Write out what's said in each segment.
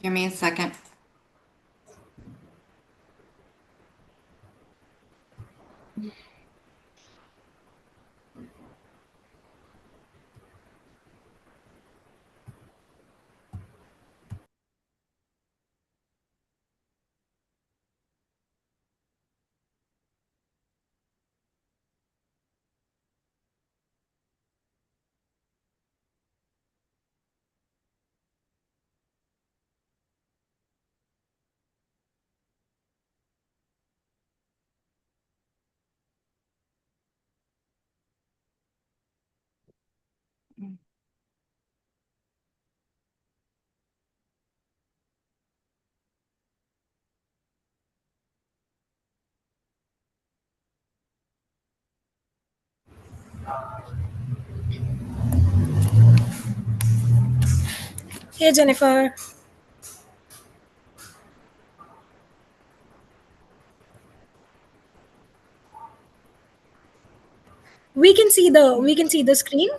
Give me a second. Hey Jennifer, we can see the screen.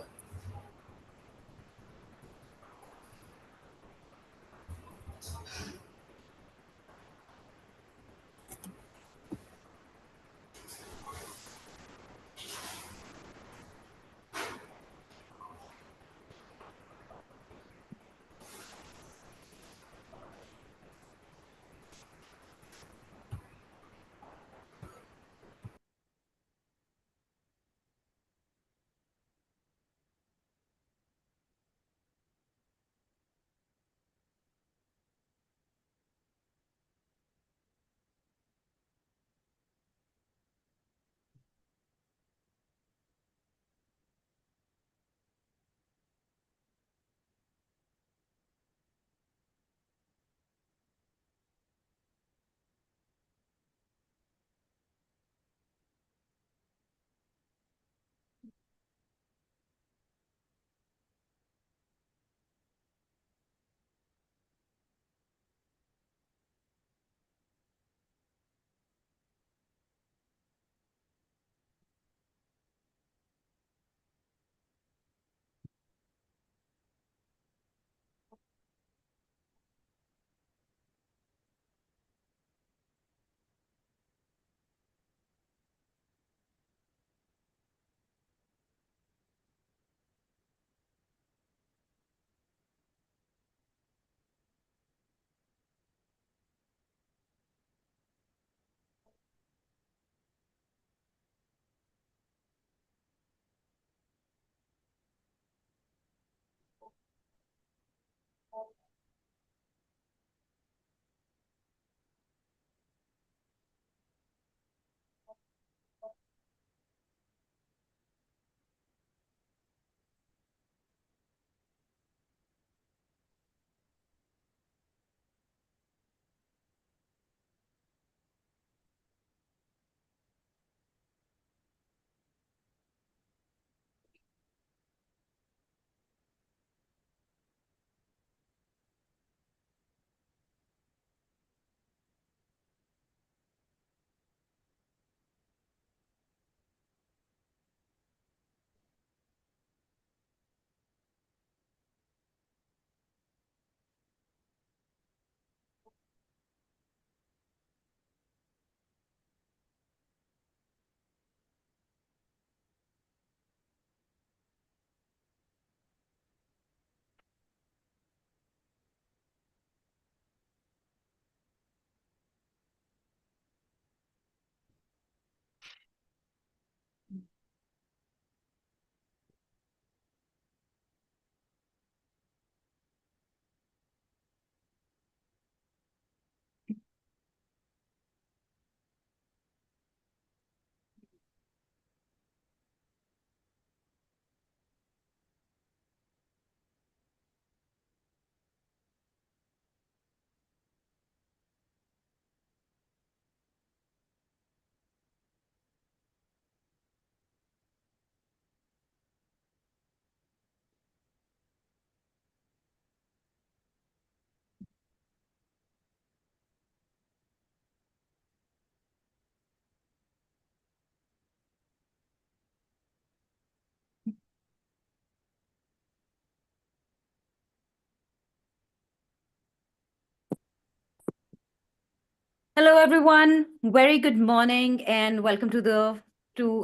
Hello, everyone. Very good morning, and welcome to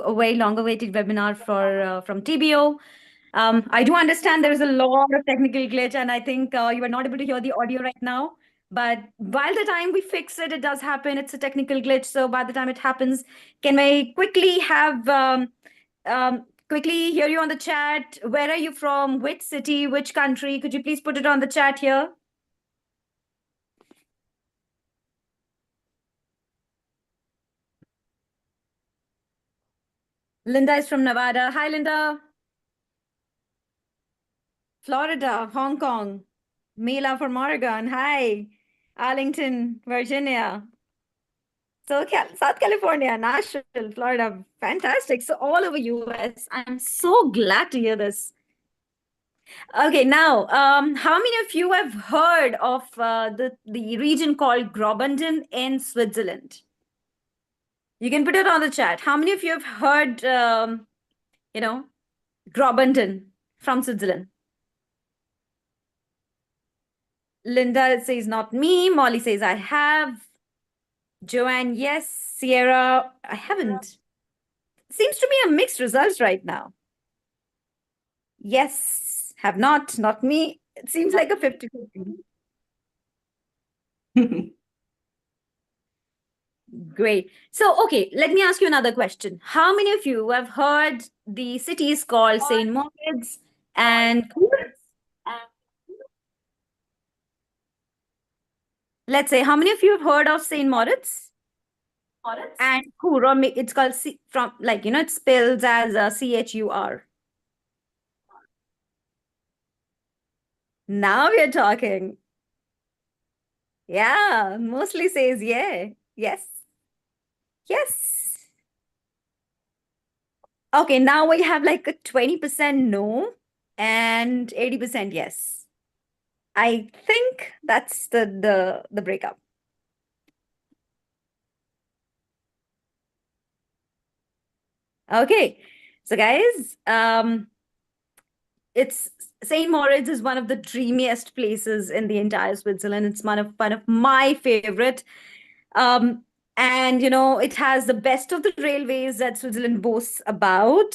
a very long-awaited webinar for from TBO. I do understand there is a lot of technical glitch, and I think you are not able to hear the audio right now. But by the time we fix it, it does happen. It's a technical glitch, so by the time it happens, can I quickly have quickly hear you on the chat? Where are you from? Which city? Which country? Could you please put it on the chat here? Linda is from Nevada. Hi, Linda. Florida, Hong Kong. Mila from Oregon. Hi. Arlington, Virginia. So South California, Nashville, Florida. Fantastic. So all over US. I'm so glad to hear this. Okay, now, how many of you have heard of the region called Graubünden in Switzerland? You can put it on the chat. How many of you have heard, you know, Graubünden from Switzerland? Linda says not me. Molly says I have. Joanne, yes. Sierra, I haven't. Seems to be a mixed results right now. Yes, have not me. It seems like a 50-50. Great. So, okay, let me ask you another question. How many of you have heard the cities called St. Moritz and let's say, how many of you have heard of St. Moritz and Chur, or it's called from like, it spells as CHUR. Now we are talking. Yeah, mostly says yeah. Yes. Yes. Okay, now we have like a 20% no and 80% yes. I think that's the breakup. Okay. So guys, it's St. Moritz is one of the dreamiest places in the entire Switzerland. It's one of my favorite. Um, and it has the best of the railways that Switzerland boasts about.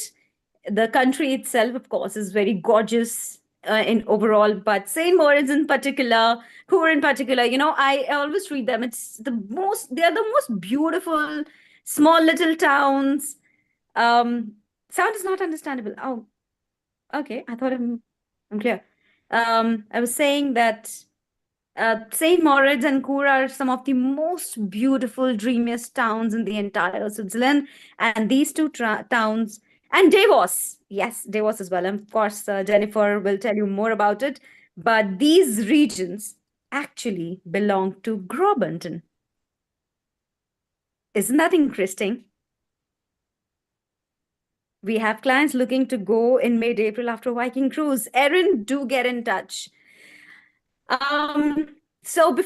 The country itself, of course, is very gorgeous in overall, but St. Moritz in particular, Chur in particular, I always read them. They are the most beautiful, small little towns. Um, Sound is not understandable. Oh, okay. I thought I'm clear. I was saying that St. Moritz and Chur are some of the most beautiful, dreamiest towns in the entire Switzerland. And these two towns, and Davos, yes, Davos as well. And of course, Jennifer will tell you more about it. But these regions actually belong to Graubünden. Isn't that interesting? We have clients looking to go in mid-April after Viking cruise. Erin, do get in touch. So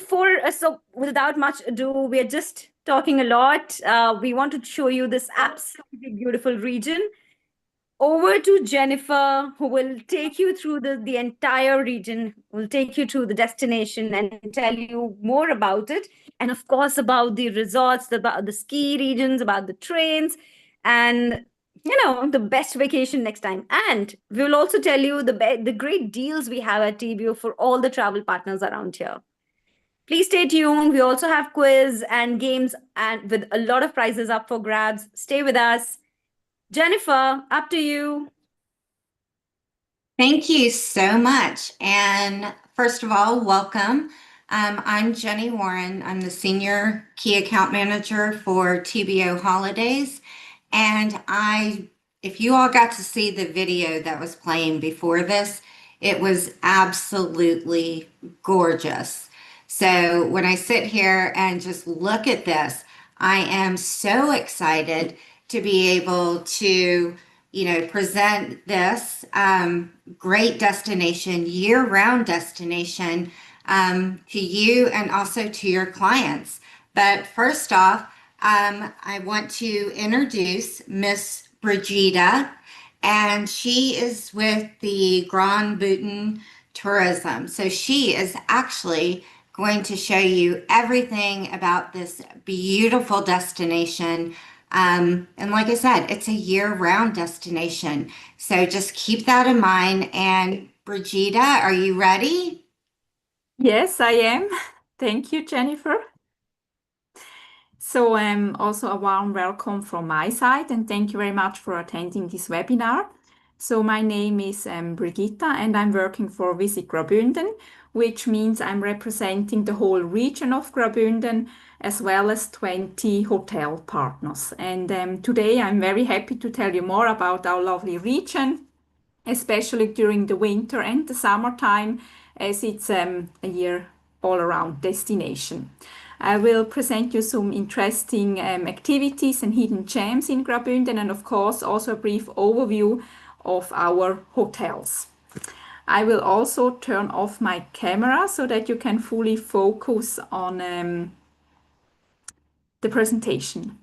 without much ado, we are just talking a lot. We want to show you this absolutely beautiful region. Over to Jennifer, who will take you through the entire region, will take you to the destination and tell you more about it. And of course, about the resorts, about the ski regions, about the trains, and the best vacation next time. And we will also tell you the great deals we have at TBO for all the travel partners around here. Please stay tuned. We also have quiz and games and with a lot of prizes up for grabs. Stay with us. Jennifer, up to you. Thank you so much. And first of all, welcome. I'm Jenny Warren. I'm the Senior Key Account Manager for TBO Holidays. And if you all got to see the video that was playing before this, it was absolutely gorgeous. So when I sit here and just look at this, I am so excited to be able to present this great destination, year-round destination to you and also to your clients. But first off, I want to introduce Miss Brigida, and she is with the Graubünden Tourism. So she is actually going to show you everything about this beautiful destination. And like I said, it's a year-round destination. So just keep that in mind. And Brigida, are you ready? Yes, I am. Thank you, Jennifer. So, also a warm welcome from my side, and thank you very much for attending this webinar. So, my name is Brigitta, and I'm working for Visit Graubünden, which means I'm representing the whole region of Graubünden as well as 20 hotel partners. And today I'm very happy to tell you more about our lovely region, especially during the winter and the summertime, as it's a year all-around destination. I will present you some interesting activities and hidden gems in Graubünden, and of course also a brief overview of our hotels. I will also turn off my camera so that you can fully focus on the presentation.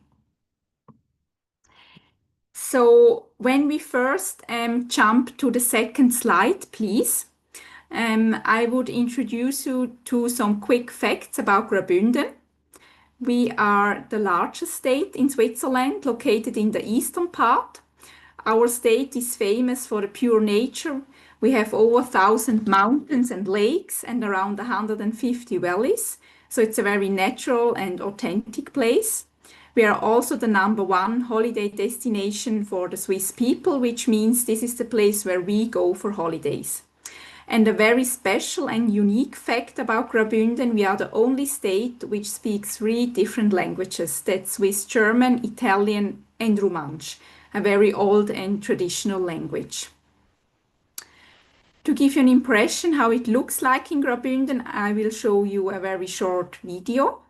So when we first jump to the second slide, please, I would introduce you to some quick facts about Graubünden. We are the largest state in Switzerland, located in the eastern part. Our state is famous for the pure nature. We have over 1,000 mountains and lakes and around 150 valleys. So it's a very natural and authentic place. We are also the #1 holiday destination for the Swiss people, which means this is the place where we go for holidays. And a very special and unique fact about Graubünden, we are the only state which speaks 3 different languages. That's Swiss German, Italian, and Romansh, a very old and traditional language. To give you an impression how it looks like in Graubünden, I will show you a very short video.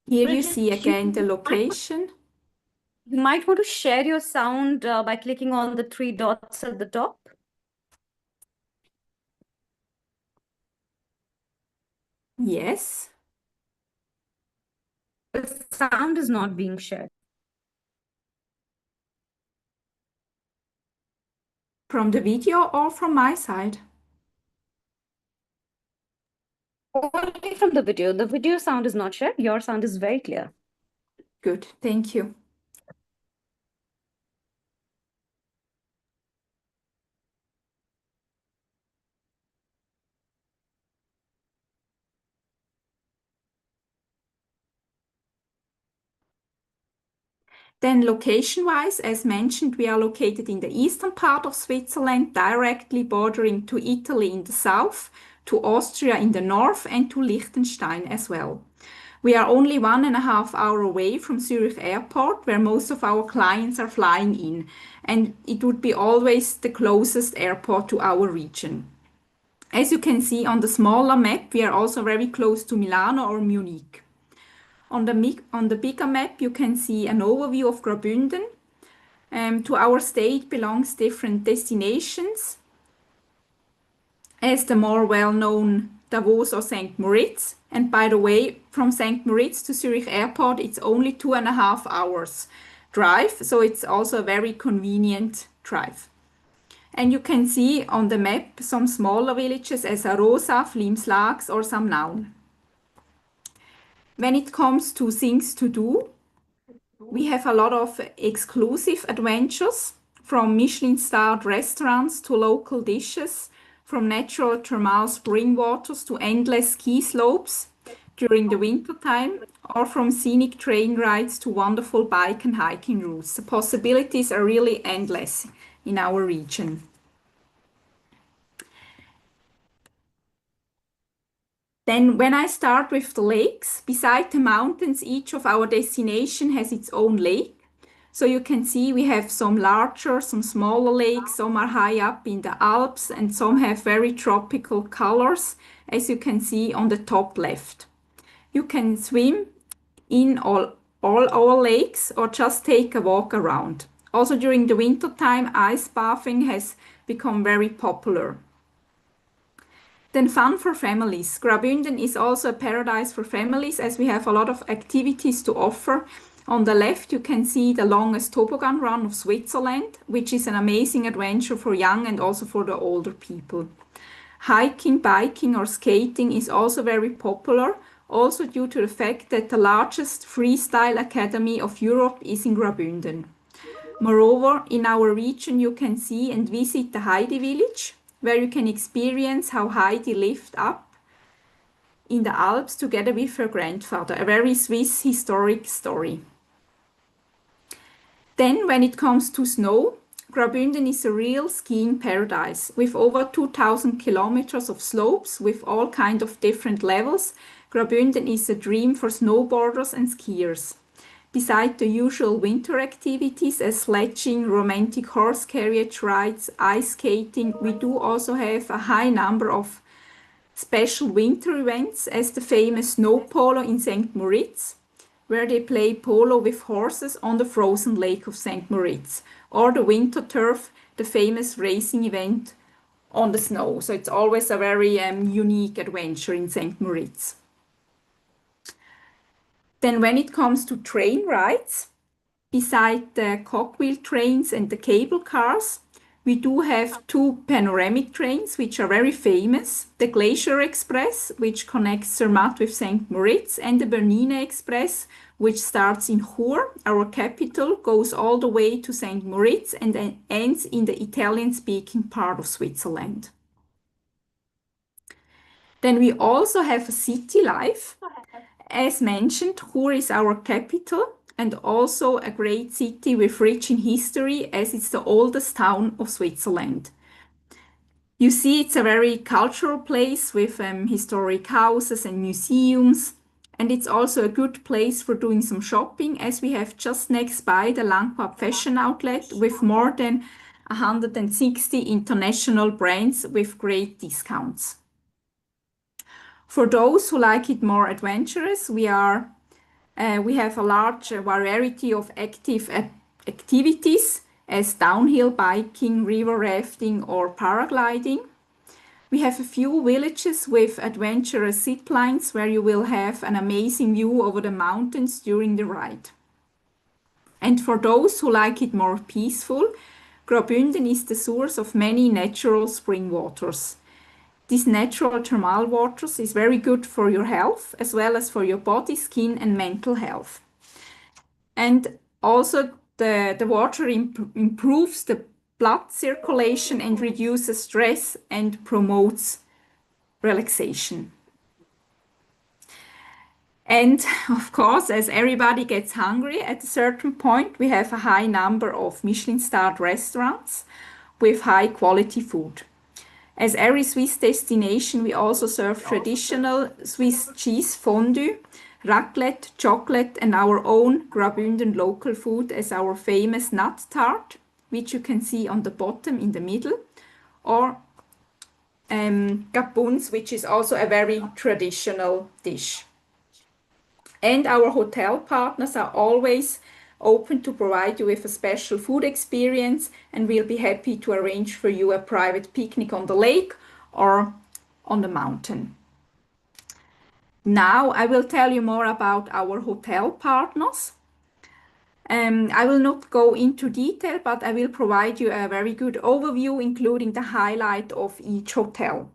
Here you see again the location. You might want to share your sound by clicking on the 3 dots at the top. Yes. The sound is not being shared. From the video or from my side? Only from the video. The video sound is not shared. Your sound is very clear. Good, thank you. Then location-wise, as mentioned, we are located in the eastern part of Switzerland, directly bordering to Italy in the south, to Austria in the north, and to Liechtenstein as well. We are only 1.5 hours away from Zurich Airport, where most of our clients are flying in, and it would be always the closest airport to our region. As you can see on the smaller map, we are also very close to Milano or Munich. On the bigger map, you can see an overview of Graubünden. To our state belongs different destinations, as the more well-known Davos or St. Moritz. And by the way, from St. Moritz to Zurich Airport, it's only 2.5 hours drive, so it's also a very convenient drive. And you can see on the map some smaller villages as Arosa, Flimslax, or Samnaun. When it comes to things to do, we have a lot of exclusive adventures, from Michelin-starred restaurants to local dishes, from natural thermal spring waters to endless ski slopes during the winter time, or from scenic train rides to wonderful bike and hiking routes. The possibilities are really endless in our region. Then when I start with the lakes, beside the mountains, each of our destination has its own lake. So you can see we have some larger, some smaller lakes, some are high up in the Alps, and some have very tropical colors, as you can see on the top left. You can swim in all our lakes or just take a walk around. Also during the winter time, ice bathing has become very popular. Then fun for families. Graubünden is also a paradise for families, as we have a lot of activities to offer On the left, you can see the longest toboggan run of Switzerland, which is an amazing adventure for young and also for the older people. Hiking, biking, or skating is also very popular, also due to the fact that the largest freestyle academy of Europe is in Graubünden. Moreover, in our region, you can see and visit the Heidi village, where you can experience how Heidi lived up in the Alps together with her grandfather, a very Swiss historic story. Then, when it comes to snow, Graubünden is a real skiing paradise with over 2,000 kilometers of slopes with all kinds of different levels. Graubünden is a dream for snowboarders and skiers. Beside the usual winter activities as sledging, romantic horse carriage rides, ice skating, we do also have a high number of special winter events as the famous snow polo in St. Moritz, where they play polo with horses on the frozen lake of St. Moritz, or the winter turf, the famous racing event on the snow. So it's always a very unique adventure in St. Moritz. Then when it comes to train rides, beside the cogwheel trains and the cable cars, we do have two panoramic trains which are very famous. The Glacier Express, which connects Zermatt with St. Moritz, and the Bernina Express, which starts in Chur, our capital, goes all the way to St. Moritz and then ends in the Italian-speaking part of Switzerland. Then we also have a city life. As mentioned, Chur is our capital and also a great city with rich in history as it's the oldest town of Switzerland. You see, it's a very cultural place with historic houses and museums, and it's also a good place for doing some shopping as we have just next by the Langquart fashion outlet with more than 160 international brands with great discounts. For those who like it more adventurous, we have a large variety of active activities as downhill biking, river rafting, or paragliding. We have a few villages with adventurous zip lines where you will have an amazing view over the mountains during the ride. And for those who like it more peaceful, Graubünden is the source of many natural spring waters. This natural thermal waters is very good for your health as well as for your body, skin, and mental health. And also the water improves the blood circulation and reduces stress and promotes relaxation. And of course, as everybody gets hungry at a certain point, we have a high number of Michelin-starred restaurants with high quality food. As every Swiss destination, we also serve traditional Swiss cheese fondue, raclette, chocolate, and our own Graubünden local food as our famous nut tart, which you can see on the bottom in the middle, or gabuns, which is also a very traditional dish. And our hotel partners are always open to provide you with a special food experience, and we'll be happy to arrange for you a private picnic on the lake or on the mountain. Now I will tell you more about our hotel partners. I will not go into detail, but I will provide you a very good overview, including the highlight of each hotel.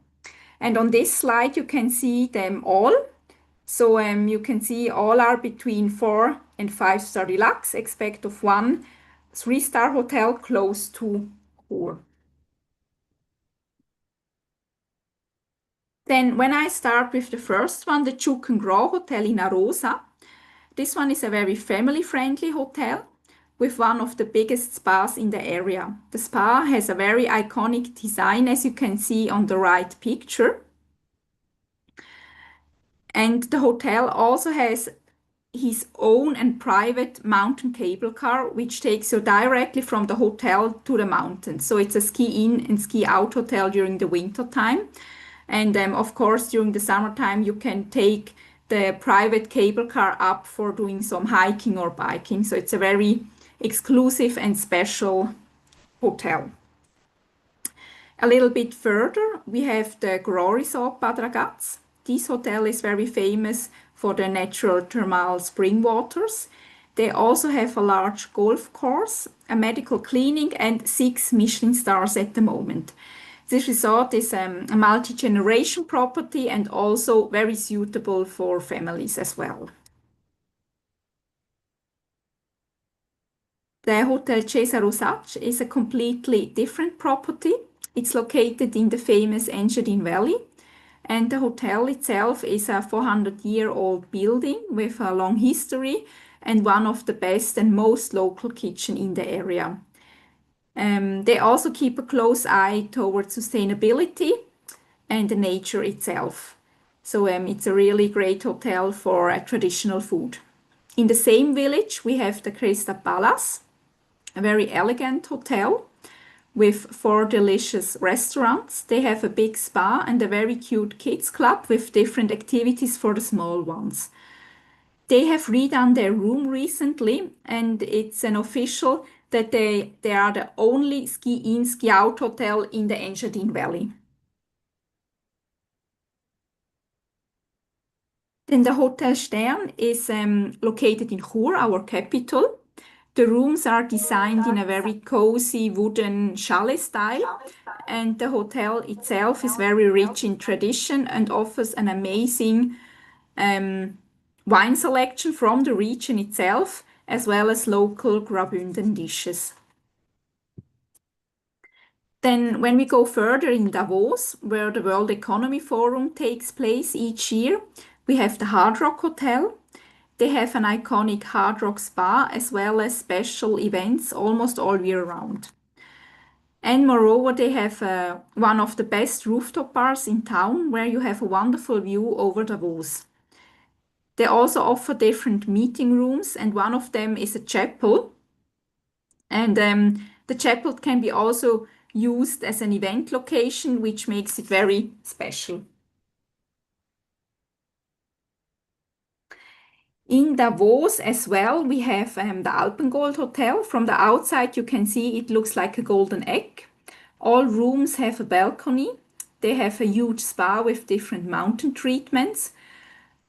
And on this slide, you can see them all. So you can see all are between 4 and 5-star deluxe, except of one 3-star hotel close to Chur. Then when I start with the first one, the Gros Hotel in Arosa, this one is a very family-friendly hotel with one of the biggest spas in the area. The spa has a very iconic design, as you can see on the right picture. And the hotel also has his own and private mountain cable car, which takes you directly from the hotel to the mountains. So it's a ski in and ski out hotel during the winter time. And of course, during the summertime, you can take the private cable car up for doing some hiking or biking. So it's a very exclusive and special hotel. A little bit further, we have the Gros Resort Bad Ragaz. This hotel is very famous for the natural thermal spring waters. They also have a large golf course, a medical clinic, and 6 Michelin stars at the moment. This resort is a multi-generation property and also very suitable for families as well. The Hotel Cesaro Sacc is a completely different property. It's located in the famous Engadine Valley, and the hotel itself is a 400-year-old building with a long history and one of the best and most local kitchen in the area. They also keep a close eye towards sustainability and the nature itself. So it's a really great hotel for traditional food. In the same village, we have the Cresta Palace, a very elegant hotel with 4 delicious restaurants. They have a big spa and a very cute kids club with different activities for the small ones. They have redone their room recently, and it's an official that they are the only ski-in, ski-out hotel in the Engadine Valley. Then the Hotel Stern is located in Chur, our capital. The rooms are designed in a very cozy wooden chalet style, and the hotel itself is very rich in tradition and offers an amazing wine selection from the region itself, as well as local Graubünden dishes. Then when we go further in Davos, where the World Economy Forum takes place each year, we have the Hard Rock Hotel. They have an iconic Hard Rock spa as well as special events almost all year round. And moreover, they have one of the best rooftop bars in town where you have a wonderful view over Davos. They also offer different meeting rooms, and one of them is a chapel. And the chapel can be also used as an event location, which makes it very special. In Davos as well, we have the Alpengold Hotel. From the outside, you can see it looks like a golden egg. All rooms have a balcony. They have a huge spa with different mountain treatments.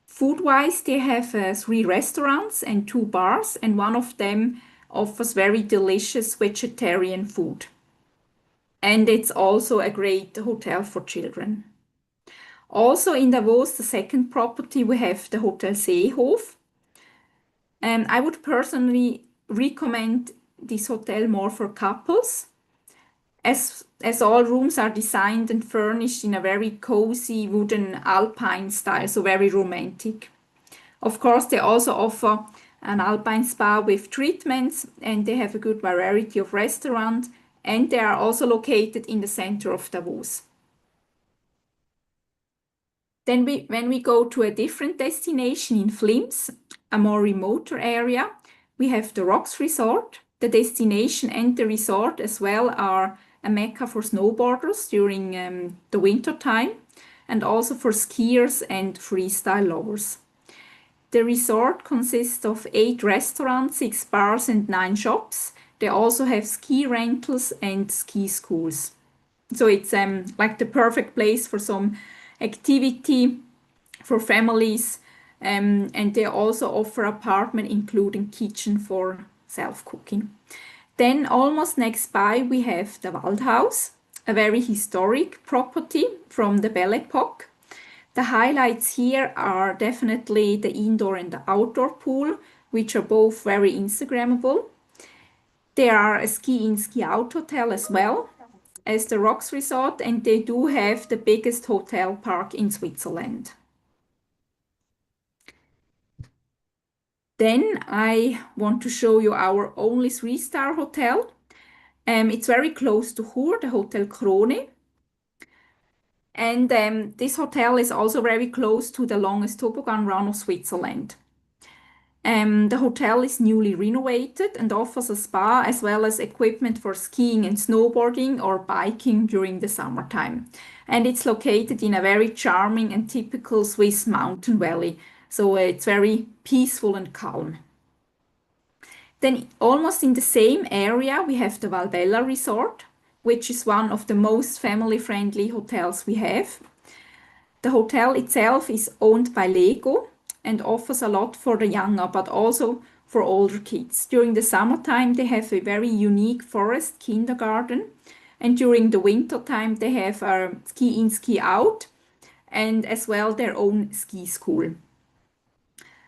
Food-wise, they have 3 restaurants and 2 bars, and one of them offers very delicious vegetarian food. And it's also a great hotel for children. Also in Davos, the second property, we have the Hotel Seehof. I would personally recommend this hotel more for couples, as all rooms are designed and furnished in a very cozy wooden alpine style, so very romantic. Of course, they also offer an alpine spa with treatments, and they have a good variety of restaurants, and they are also located in the center of Davos. Then when we go to a different destination in Flims, a more remote area, we have the Rocks Resort. The destination and the resort as well are a mecca for snowboarders during the winter time, and also for skiers and freestyle lovers. The resort consists of 8 restaurants, 6 bars, and 9 shops. They also have ski rentals and ski schools. So it's like the perfect place for some activity for families, and they also offer apartment including kitchen for self-cooking. Then almost next by we have the Waldhaus, a very historic property from the Belle Epoque. The highlights here are definitely the indoor and the outdoor pool, which are both very Instagrammable. There are a ski-in, ski-out hotel as well as the Rocks Resort, and they do have the biggest hotel park in Switzerland. Then I want to show you our only 3-star hotel. It's very close to Chur, the Hotel Krone. And this hotel is also very close to the longest toboggan run of Switzerland. The hotel is newly renovated and offers a spa as well as equipment for skiing and snowboarding or biking during the summertime. And it's located in a very charming and typical Swiss mountain valley. So it's very peaceful and calm. Then almost in the same area, we have the Valbella Resort, which is one of the most family-friendly hotels we have. The hotel itself is owned by Lego and offers a lot for the younger, but also for older kids. During the summertime, they have a very unique forest kindergarten. And during the winter time, they have a ski in, ski out, and as well their own ski school.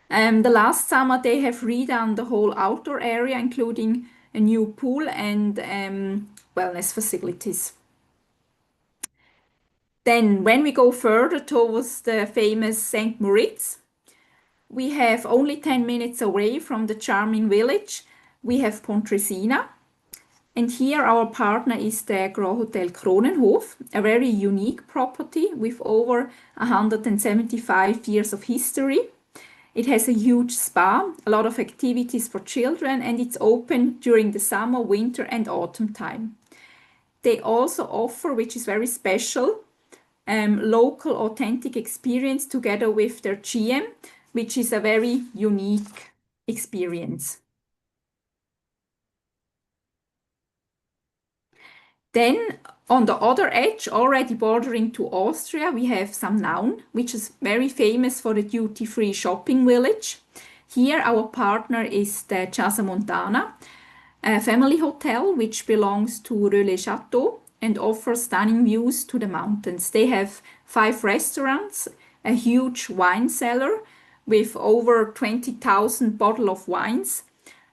The last summer, they have redone the whole outdoor area, including a new pool and wellness facilities. Then, when we go further towards the famous St. Moritz, we have only 10 minutes away from the charming village. We have Pontresina. And here our partner is the Großhotel Kronenhof, a very unique property with over 175 years of history. It has a huge spa, a lot of activities for children, and it's open during the summer, winter, and autumn time. They also offer, which is very special, local authentic experience together with their GM, which is a very unique experience. Then on the other edge, already bordering to Austria, we have Samnaun, which is very famous for the duty-free shopping village. Here our partner is the Casa Montana, a family hotel which belongs to Relais Chateau and offers stunning views to the mountains. They have 5 restaurants, a huge wine cellar with over 20,000 bottles of wines,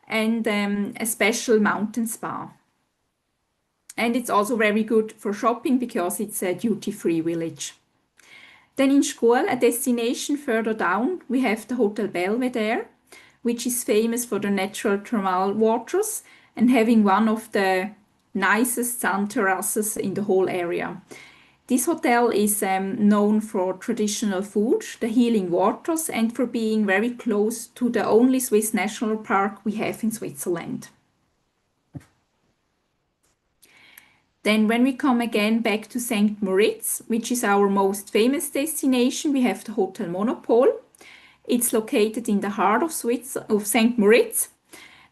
and a special mountain spa. And it's also very good for shopping because it's a duty-free village. Then in Schkuhl, a destination further down, we have the Hotel Belvedere, which is famous for the natural thermal waters and having one of the nicest sun terraces in the whole area. This hotel is known for traditional food, the healing waters, and for being very close to the only Swiss national park we have in Switzerland. Then when we come again back to St. Moritz, which is our most famous destination, we have the Hotel Monopole. It's located in the heart of St. Moritz,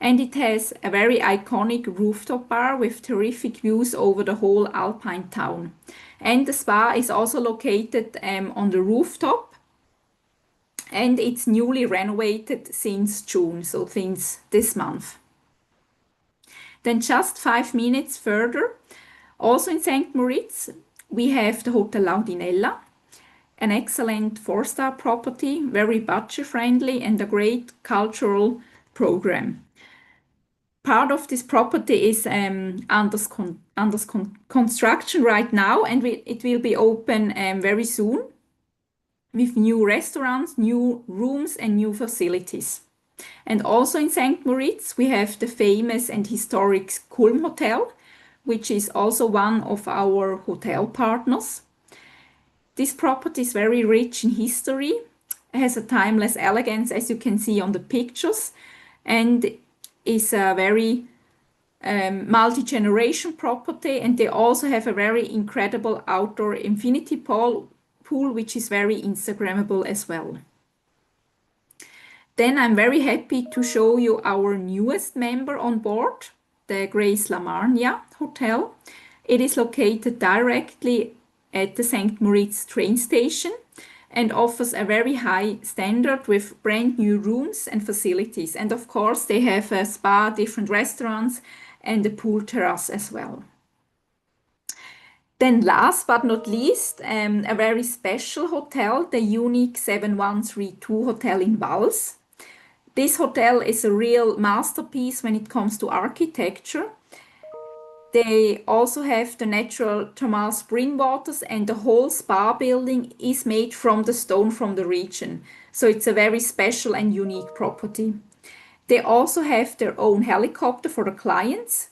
and it has a very iconic rooftop bar with terrific views over the whole alpine town. And the spa is also located on the rooftop, and it's newly renovated since June, so since this month. Then just 5 minutes further, also in St. Moritz, we have the Hotel Laudinella, an excellent 4-star property, very budget-friendly and a great cultural program. Part of this property is under construction right now, and it will be open very soon with new restaurants, new rooms, and new facilities. And also in St. Moritz, we have the famous and historic Kulm Hotel, which is also one of our hotel partners. This property is very rich in history, has a timeless elegance, as you can see on the pictures, and is a very multi-generation property. And they also have a very incredible outdoor infinity pool, which is very Instagrammable as well. Then I'm very happy to show you our newest member on board, the Grace La Marnia Hotel. It is located directly at the St. Moritz train station and offers a very high standard with brand new rooms and facilities. And of course, they have a spa, different restaurants, and a pool terrace as well. Then last but not least, a very special hotel, the unique 7132 Hotel in Vals. This hotel is a real masterpiece when it comes to architecture. They also have the natural thermal spring waters, and the whole spa building is made from the stone from the region. So it's a very special and unique property. They also have their own helicopter for the clients.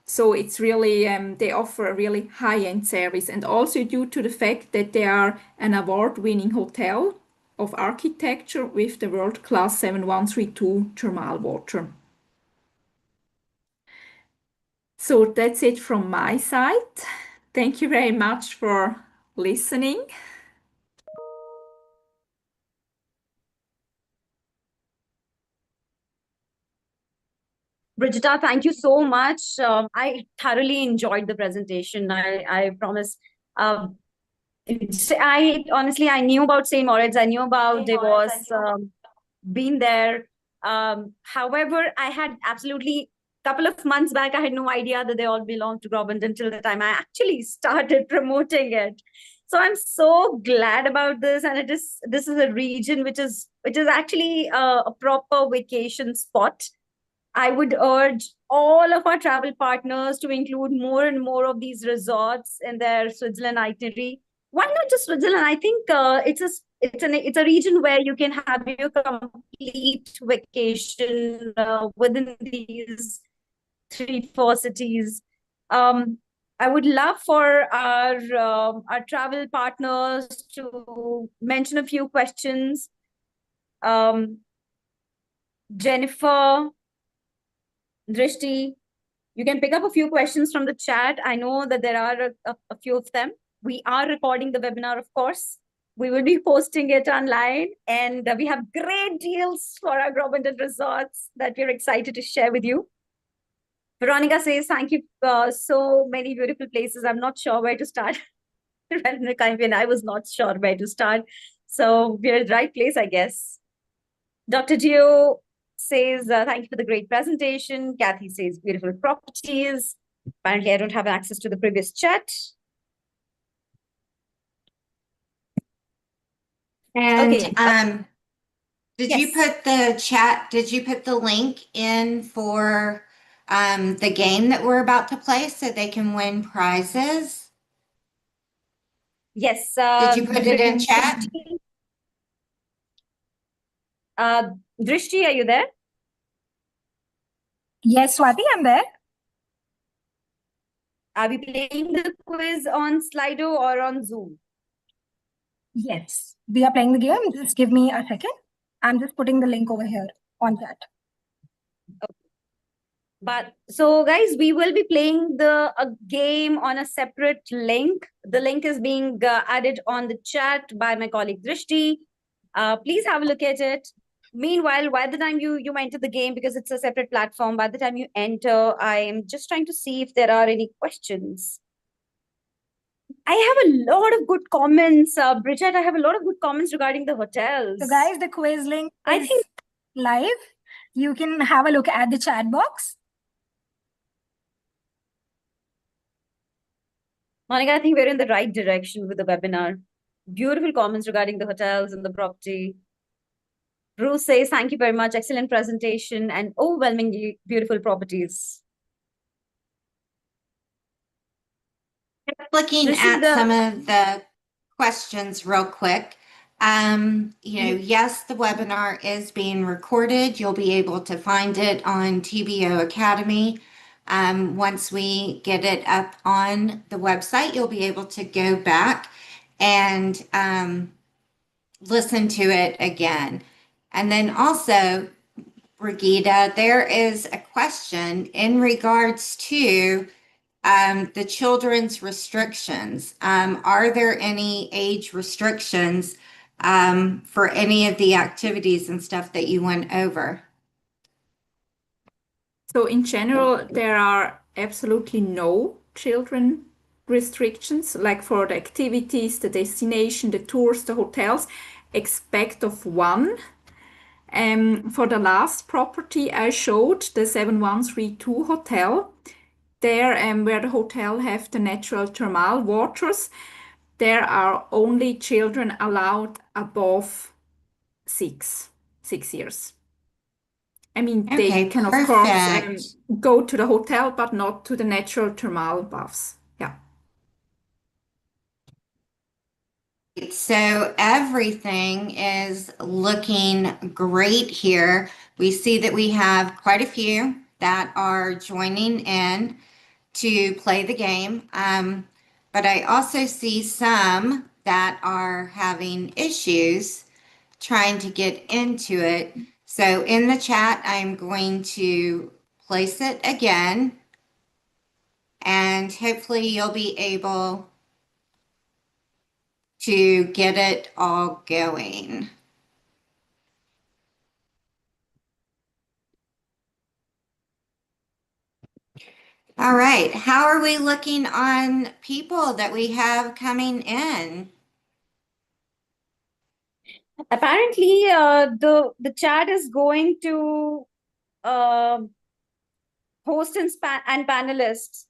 So it's really, they offer a really high-end service. And also due to the fact that they are an award-winning hotel of architecture with the world-class 7132 thermal water. So that's it from my side. Thank you very much for listening. Brigitta, thank you so much. I thoroughly enjoyed the presentation. I promise. I honestly, I knew about St. Moritz. I knew about Davos. been there. However, I had absolutely couple of months back, I had no idea that they all belong to Graubünden until the time I actually started promoting it. So I'm so glad about this, and this is a region which is actually a proper vacation spot. I would urge all of our travel partners to include more and more of these resorts in their Switzerland itinerary. Why not just Switzerland? I think it's a region where you can have your complete vacation within these 3, 4 cities. Um, I would love for our travel partners to mention a few questions. Jennifer, Drishti, you can pick up a few questions from the chat. I know that there are a few of them. We are recording the webinar, of course. We will be posting it online, and we have great deals for our Graubünden resorts that we're excited to share with you. Veronica says, thank you. So many beautiful places. I'm not sure where to start. I was not sure where to start. So we're at the right place, I guess. Dr. Gio says, thank you for the great presentation. Kathy says, beautiful properties. Apparently, I don't have access to the previous chat. And Okay. did Yes. you put did you put the link in for the game that we're about to play so they can win prizes? Yes. Did you put it in chat? Drishti, are you there? Yes, Swati, I'm there. Are we playing the quiz on Slido or on Zoom? Yes, we are playing the game. Just give me a second. I'm just putting the link over here on chat. But so guys, we will be playing a game on a separate link. The link is being added on the chat by my colleague Drishti. Please have a look at it. Meanwhile, by the time you enter the game, because it's a separate platform, by the time you enter, I am just trying to see if there are any questions. I have a lot of good comments, Bridget. I have a lot of good comments regarding the hotels. So guys, the quiz link I is think live. You can have a look at the chat box. Monica, I think we're in the right direction with the webinar. Beautiful comments regarding the hotels and the property. Bruce says, thank you very much. Excellent presentation and overwhelmingly beautiful properties. Looking This is at the some of the questions real quick. Yes, the webinar is being recorded. You'll be able to find it on TBO Academy. Once we get it up on the website, you'll be able to go back and listen to it again. And then also, Brigida, there is a question in regards to the children's restrictions. Are there any age restrictions for any of the activities and stuff that you went over? So in general, there are absolutely no children restrictions, like for the activities, the destination, the tours, the hotels, expect of one. For the last property I showed, the 7132 hotel, there where the hotel have the natural thermal waters, there are only children allowed above 6 years. I mean, they Okay, can of course perfect. go to the hotel, but not to the natural thermal baths. Yeah. So everything is looking great here. We see that we have quite a few that are joining in to play the game. But I also see some that are having issues trying to get into it. So in the chat, I'm going to place it again, and hopefully you'll be able to get it all going. All right, how are we looking on people that we have coming in? Apparently, the chat is going to uh, host and panelists.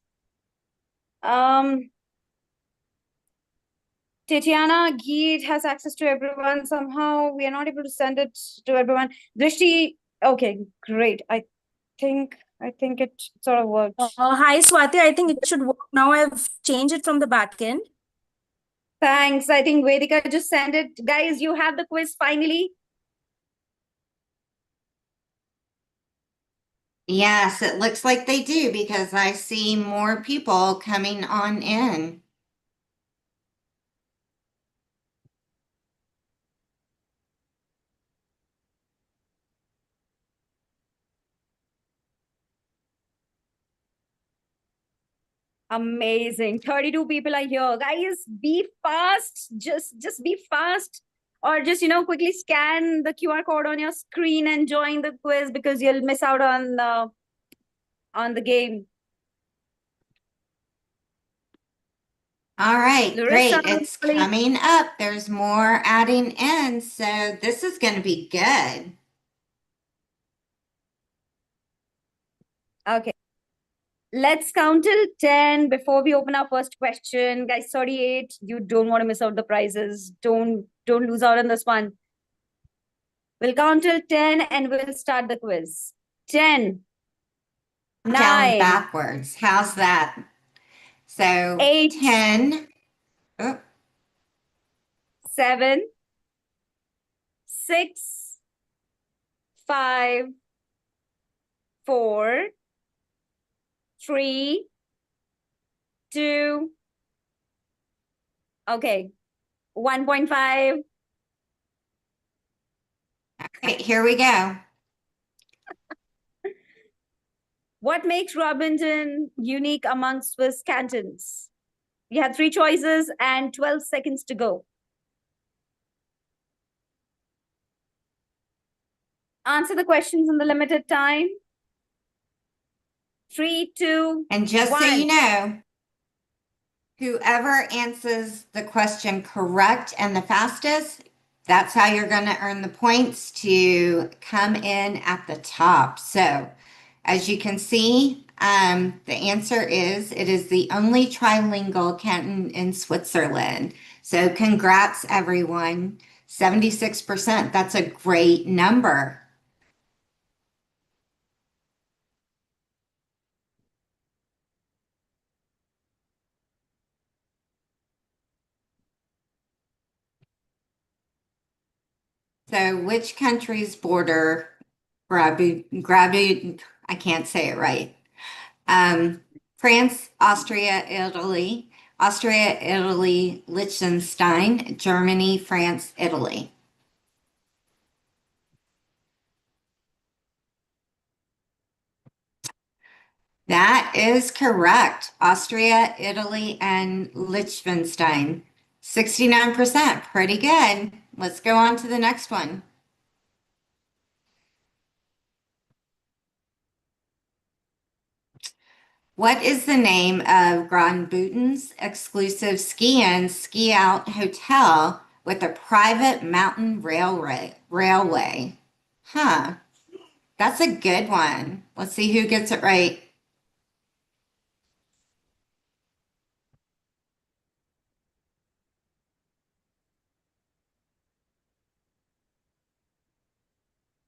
Tatiana, Geet has access to everyone. Somehow we are not able to send it to everyone. Drishti, okay, great. I think it sort of worked. Hi, Swati. I think it should work now. I've changed it from the back end. Thanks. I think Vedika just sent it. Guys, you have the quiz finally. Yes, it looks like they do because I see more people coming on in. Amazing. 32 people are here. Guys, be fast. Just be fast. Or just, quickly scan the QR code on your screen and join the quiz because you'll miss out on the game. All right, Larissa, great. It's Molly. coming up. There's more adding in, so this is going to be good. Okay. Let's count till 10 before we open our first question. Guys, 38. You don't want to miss out the prizes. Don't lose out on this one. We'll count till 10 and we'll start the quiz. 10, Down 9, backwards. How's that? So 8, 10. Oh, 7, 6, 5, 4, 3, 2, okay, 1.5. okay, here we go. What makes Graubünden unique among Swiss cantons? You have 3 choices and 12 seconds to go. Answer the questions in the limited time. 3, 2, And just so 1. you know, whoever answers the question correct and the fastest, that's how you're going to earn the points to come in at the top. So, as you can see, the answer is it is the only trilingual canton in Switzerland. So, congrats, everyone. 76%. That's a great number. So, which countries border I can't say it right. France, Austria, Italy, Liechtenstein, Germany, France, Italy. That is correct. Austria, Italy, and Liechtenstein. 69%. Pretty good. Let's go on to the next one. What is the name of Graubünden's exclusive ski-in, ski-out hotel with a private mountain railway? Huh. That's a good one. Let's see who gets it right.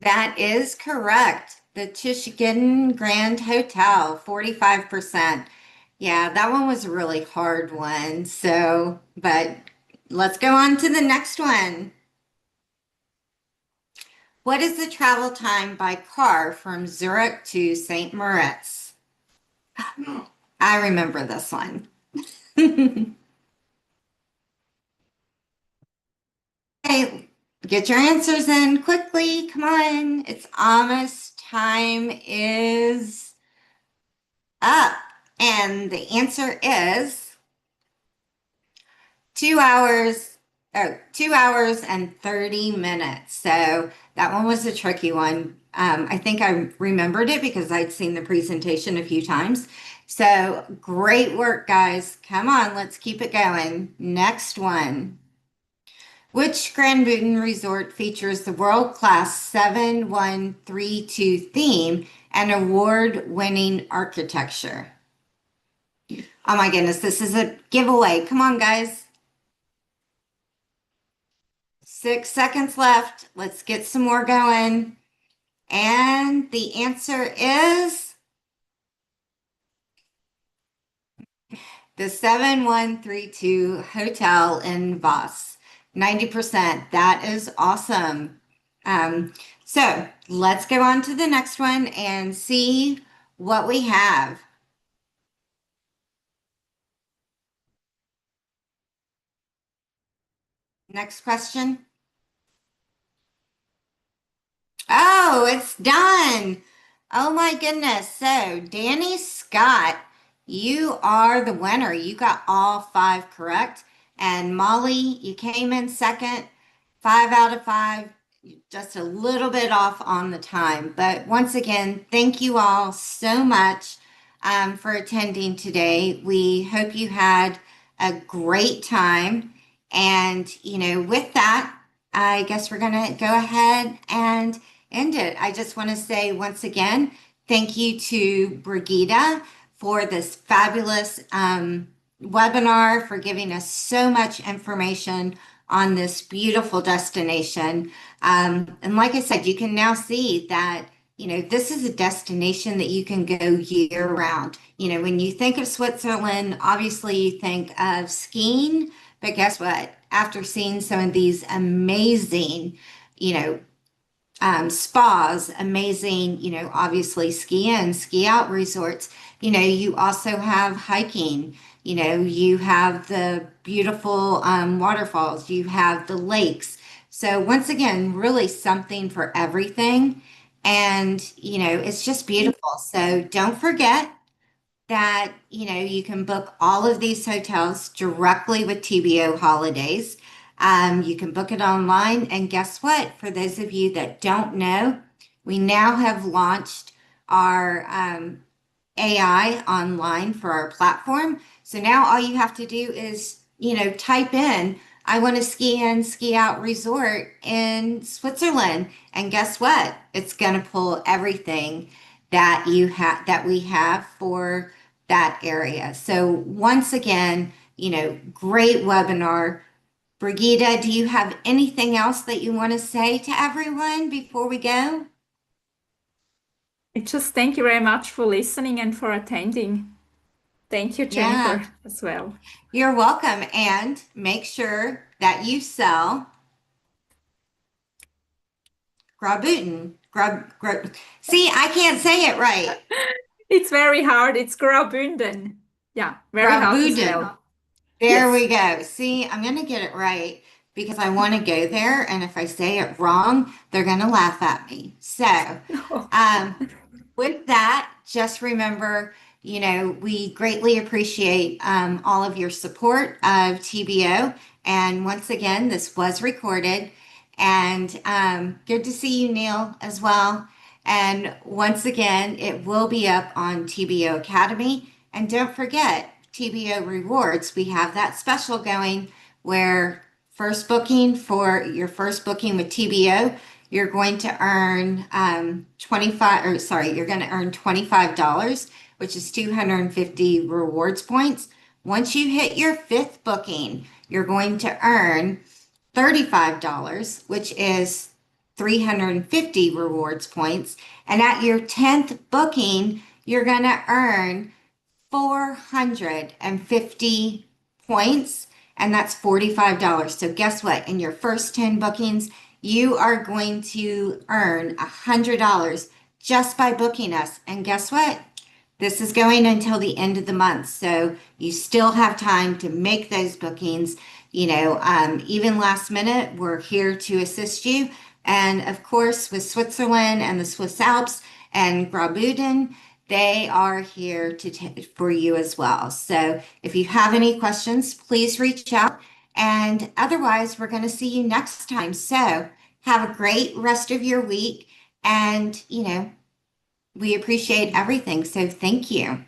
That is correct. The Tishkiden Grand Hotel, 45%. Yeah, that one was a really hard one. So, but let's go on to the next one. What is the travel time by car from Zurich to St. Moritz? I remember this one. Hey, get your answers in quickly. Come on. It's almost time is up. And the answer is 2 hours, 2 hours and 30 minutes. So that one was a tricky one. I think I remembered it because I'd seen the presentation a few times. So great work, guys. Come on, let's keep it going. Next one. Which Graubünden resort features the world-class 7132 theme and award-winning architecture? Oh my goodness, this is a giveaway. Come on, guys. 6 seconds left. Let's get some more going. And the answer is the 7132 Hotel in Voss. 90%. That is awesome. So let's go on to the next one and see what we have. Next question. Oh, it's done. Oh my goodness. So, Danny Scott, you are the winner. You got all 5 correct. And Molly, you came in second, 5 out of 5, just a little bit off on the time. But once again, thank you all so much for attending today. We hope you had a great time. And, with that, I guess we're going to go ahead and end it. I just want to say once again, thank you to Brigida for this fabulous webinar, for giving us so much information on this beautiful destination. And like I said, you can now see that, this is a destination that you can go year round. When you think of Switzerland, obviously you think of skiing, but guess what? After seeing some of these amazing, spas, amazing, obviously ski in, ski out resorts, you also have hiking, you have the beautiful waterfalls, you have the lakes. So once again, really something for everything. And, it's just beautiful. So don't forget that, you can book all of these hotels directly with TBO Holidays. You can book it online. And guess what? For those of you that don't know, we now have launched our AI online for our platform. So now all you have to do is, type in, I want to ski in, ski out resort in Switzerland. And guess what? It's going to pull everything that we have for that area. So once again, great webinar. Brigida, do you have anything else that you want to say to everyone before we go? Just thank you very much for listening and for attending. Thank you, Jennifer, as well. You're welcome. And make sure that you sell Graubünden. See, I can't say it right. It's very hard. It's Graubünden. Yeah, very hard to spell. There Yes. we go. See, I'm going to get it right because I want to go there. And if I say it wrong, they're going to laugh at me. So, with that, just remember, we greatly appreciate all of your support of TBO. And once again, this was recorded. And good to see you, Neil, as well. And once again, it will be up on TBO Academy. And don't forget, TBO Rewards, we have that special going where your first booking with TBO, you're going to earn you're going to earn $25, which is 250 rewards points. Once you hit your 5th booking, you're going to earn $35, which is 350 rewards points. And at your 10th booking, you're going to earn 450 points, and that's $45. So guess what? In your first 10 bookings, you are going to earn $100 just by booking us. And guess what? This is going until the end of the month. So you still have time to make those bookings. Even last minute, we're here to assist you. And of course, with Switzerland and the Swiss Alps and Graubünden, they are here for you as well. So if you have any questions, please reach out. And otherwise, we're going to see you next time. So have a great rest of your week. And, we appreciate everything. So thank you.